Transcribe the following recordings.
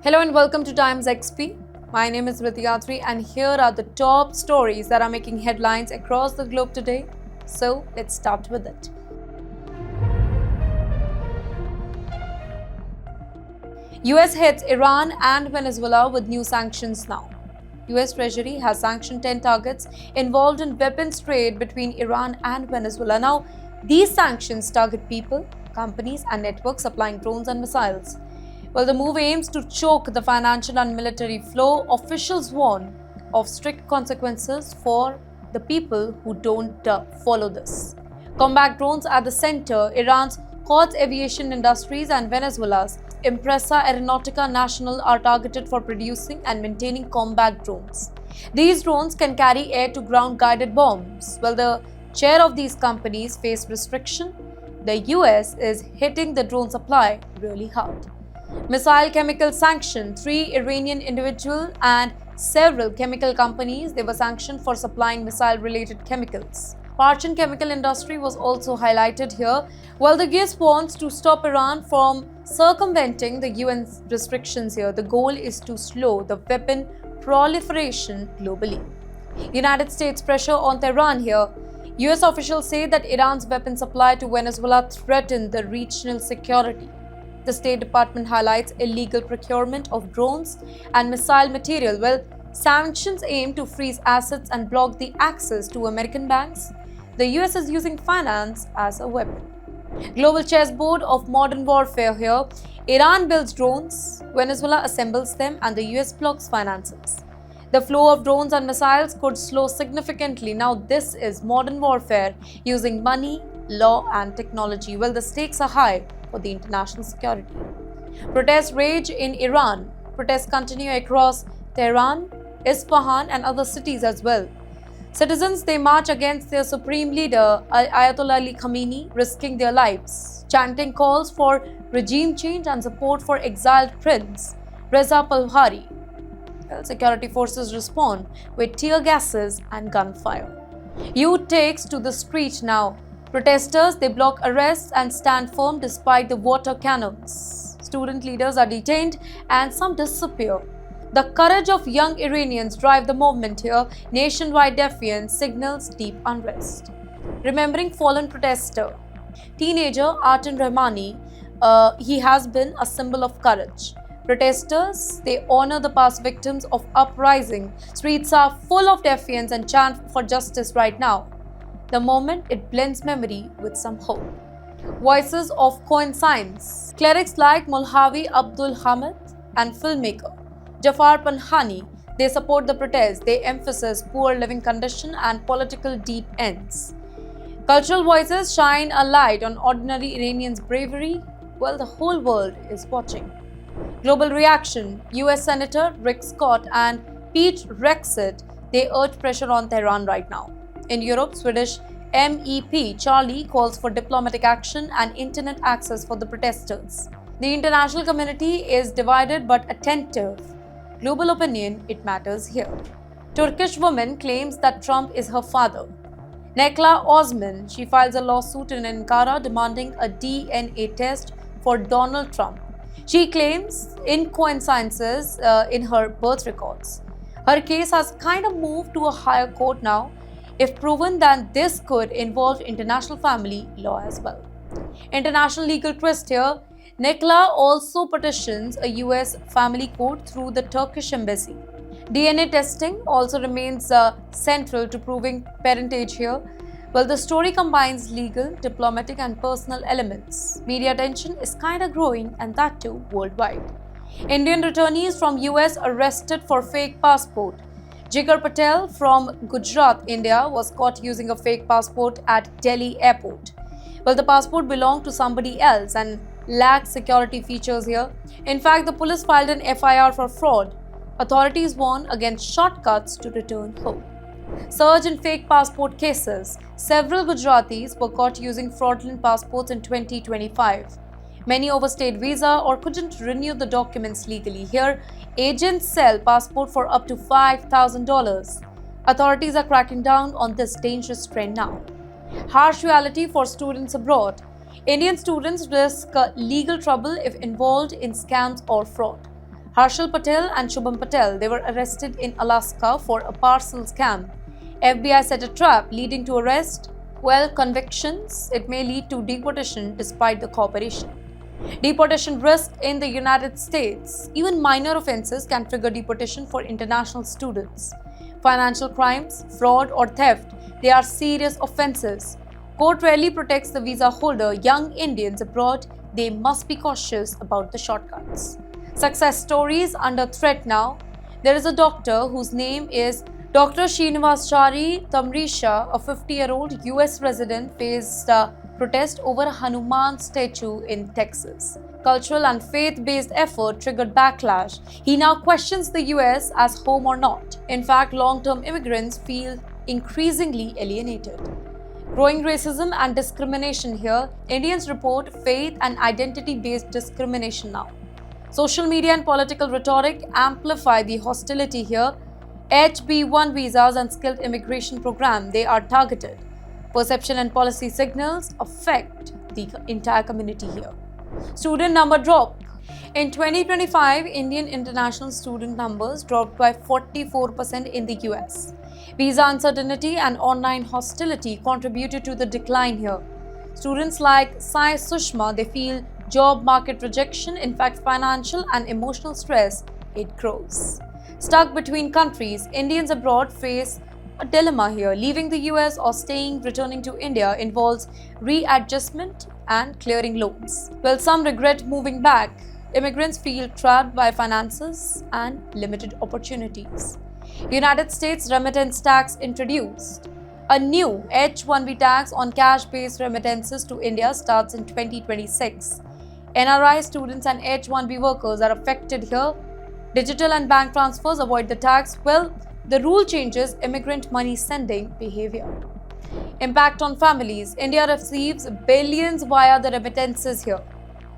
Hello and welcome to Times XP. My name is Rityatri and here are the top stories that are making headlines across the globe today. So let's start with it. US hits Iran and Venezuela with new sanctions now. US Treasury has sanctioned 10 targets involved in weapons trade between Iran and Venezuela. Now, these sanctions target people, companies, and networks supplying drones and missiles. While the move aims to choke the financial and military flow, officials warn of strict consequences for the people who don't follow this. Combat drones at the center, Iran's Quds Aviation Industries and Venezuela's Empresa Aeronautica Nacional are targeted for producing and maintaining combat drones. These drones can carry air-to-ground guided bombs. While the chair of these companies face restriction, the US is hitting the drone supply really hard. Missile chemical sanction, 3 Iranian individuals and several chemical companies, they were sanctioned for supplying missile-related chemicals. Parchin chemical industry was also highlighted here. While the US wants to stop Iran from circumventing the UN restrictions here, the goal is to slow the weapon proliferation globally. United States pressure on Tehran here. US officials say that Iran's weapon supply to Venezuela threatened the regional security. The State Department highlights illegal procurement of drones and missile material, while sanctions aim to freeze assets and block the access to American banks. The US is using finance as a weapon. Global chessboard of modern warfare here. Iran builds drones, Venezuela assembles them, and the US blocks finances. The flow of drones and missiles could slow significantly. Now, this is modern warfare using money, law, and technology. Well, the stakes are high for the international security. Protests rage in Iran. Protests continue across Tehran, Isfahan, and other cities as well. Citizens, they march against their supreme leader, Ayatollah Ali Khamenei, risking their lives, chanting calls for regime change and support for exiled Prince Reza Pahlavi. Security forces respond with tear gases and gunfire. Youth takes to the street now. Protesters, they block arrests and stand firm despite the water cannons. Student leaders are detained and some disappear. The courage of young Iranians drive the movement here. Nationwide defiance signals deep unrest. Remembering fallen protester, teenager Artin Rahmani, he has been a symbol of courage. Protesters, they honor the past victims of uprising. Streets are full of defiance and chant for justice right now. The moment, it blends memory with some hope. Voices of coincidence. Clerics like Molhavi Abdul Hamid and filmmaker Jafar Panhani, they support the protest. They emphasize poor living condition and political deep ends. Cultural voices shine a light on ordinary Iranians' bravery, while the whole world is watching. Global reaction. US Senator Rick Scott and Pete Rexed, they urge pressure on Tehran right now. In Europe, Swedish MEP Charlie calls for diplomatic action and internet access for the protesters. The international community is divided but attentive. Global opinion, it matters here. Turkish woman claims that Trump is her father. Nekla Osman, she files a lawsuit in Ankara demanding a DNA test for Donald Trump. She claims incoincidences in her birth records. Her case has kind of moved to a higher court now. If proven, then this could involve international family law as well. International legal twist here. Nekla also petitions a US family court through the Turkish embassy. DNA testing also remains central to proving parentage here. Well, the story combines legal, diplomatic, and personal elements. Media attention is kind of growing, and that too worldwide. Indian returnees from US arrested for fake passport. Jigar Patel from Gujarat, India, was caught using a fake passport at Delhi airport. Well, the passport belonged to somebody else and lacked security features here. In fact, the police filed an FIR for fraud. Authorities warn against shortcuts to return home. Surge in fake passport cases. Several Gujaratis were caught using fraudulent passports in 2025. Many overstayed visa or couldn't renew the documents legally. Here, agents sell passport for up to $5,000. Authorities are cracking down on this dangerous trend now. Harsh reality for students abroad. Indian students risk legal trouble if involved in scams or fraud. Harshal Patel and Shubham Patel, they were arrested in Alaska for a parcel scam. FBI set a trap leading to arrest. Well, convictions, it may lead to deportation despite the cooperation. Deportation risk in the United States. Even minor offenses can trigger deportation for international students. Financial crimes, fraud or theft, they are serious offenses. Court rarely protects the visa holder. Young Indians abroad, they must be cautious about the shortcuts. Success stories under threat now. There is a doctor whose name is Dr. Srinivasachari Tamrisha, a 50-year-old US resident, faced protest over a Hanuman statue in Texas. Cultural and faith-based effort triggered backlash. He now questions the US as home or not. In fact, long-term immigrants feel increasingly alienated. Growing racism and discrimination here. Indians report faith and identity-based discrimination now. Social media and political rhetoric amplify the hostility here. HB1 visas and skilled immigration program, they are targeted. Perception and policy signals affect the entire community here. Student number drop. In 2025, Indian international student numbers dropped by 44% in the US. Visa uncertainty and online hostility contributed to the decline here. Students like Sai Sushma, they feel job market rejection. In fact, financial and emotional stress, it grows. Stuck between countries, Indians abroad face a dilemma here. Leaving the US or returning to India involves readjustment and clearing loans. Well, some regret moving back. Immigrants feel trapped by finances and limited opportunities. United States remittance tax introduced. A new H-1B tax on cash-based remittances to India starts in 2026. NRI students and H-1B workers are affected here. Digital and bank transfers avoid the tax. Well, the rule changes immigrant money sending behavior. Impact on families. India receives billions via the remittances here.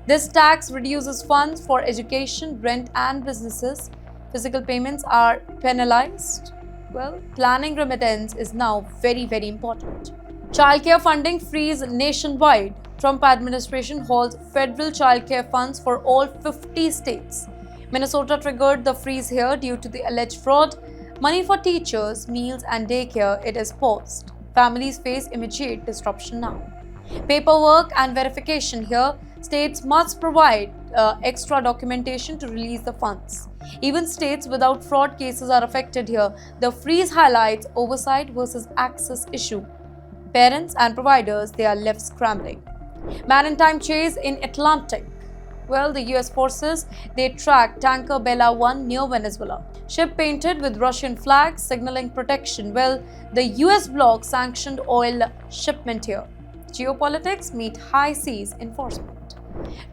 This tax reduces funds for education, rent and businesses. Physical payments are penalized. Well, planning remittance is now very, very important. Childcare funding freeze nationwide. Trump administration holds federal childcare funds for all 50 states. Minnesota triggered the freeze here due to the alleged fraud. Money for teachers, meals and daycare, it is paused. Families face immediate disruption now. Paperwork and verification here. States must provide extra documentation to release the funds. Even states without fraud cases are affected here. The freeze highlights oversight versus access issue. Parents and providers, they are left scrambling. Maritime chase in Atlantic. Well, the US forces, they tracked tanker Bella 1 near Venezuela. Ship painted with Russian flags signaling protection. Well, the US bloc sanctioned oil shipment here. Geopolitics meet high seas enforcement.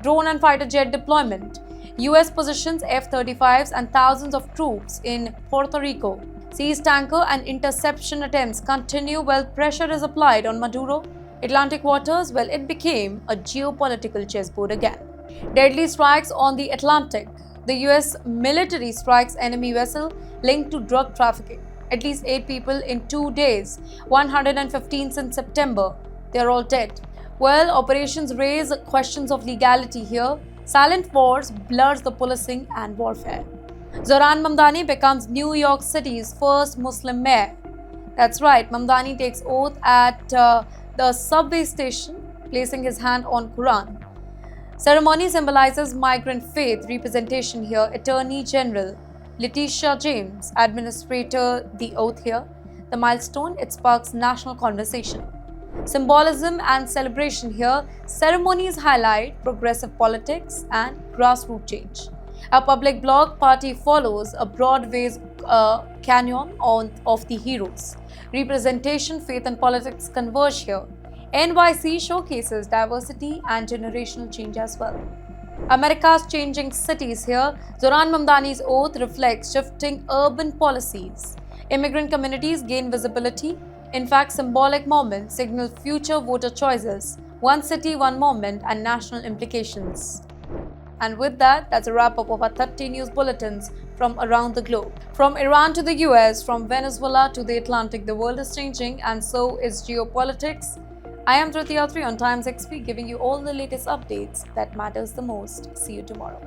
Drone and fighter jet deployment. US positions F-35s and thousands of troops in Puerto Rico. Seas tanker and interception attempts continue while pressure is applied on Maduro. Atlantic waters, well, it became a geopolitical chessboard again. Deadly strikes on the Atlantic. The US military strikes enemy vessel linked to drug trafficking. At least 8 people in 2 days, 115 since September. They are all dead. Well, operations raise questions of legality here. Silent wars blurs the policing and warfare. Zohran Mamdani becomes New York City's first Muslim mayor. That's right, Mamdani takes oath at the subway station, placing his hand on Quran. Ceremony symbolizes migrant faith representation here. Attorney General Letitia James, administrator the oath here. The milestone, it sparks national conversation. Symbolism and celebration here. Ceremonies highlight progressive politics and grassroots change. A public bloc party follows a Broadway's canon of the heroes. Representation, faith and politics converge here. NYC showcases diversity and generational change as well. America's changing cities here. Zohran Mamdani's oath reflects shifting urban policies. Immigrant communities gain visibility. In fact, symbolic moments signal future voter choices. One city, one moment, and national implications. And with that, that's a wrap up of our 30 news bulletins from around the globe. From Iran to the US, from Venezuela to the Atlantic, the world is changing, and so is geopolitics. I am Tritiya Atri on Times XP, giving you all the latest updates that matters the most. See you tomorrow.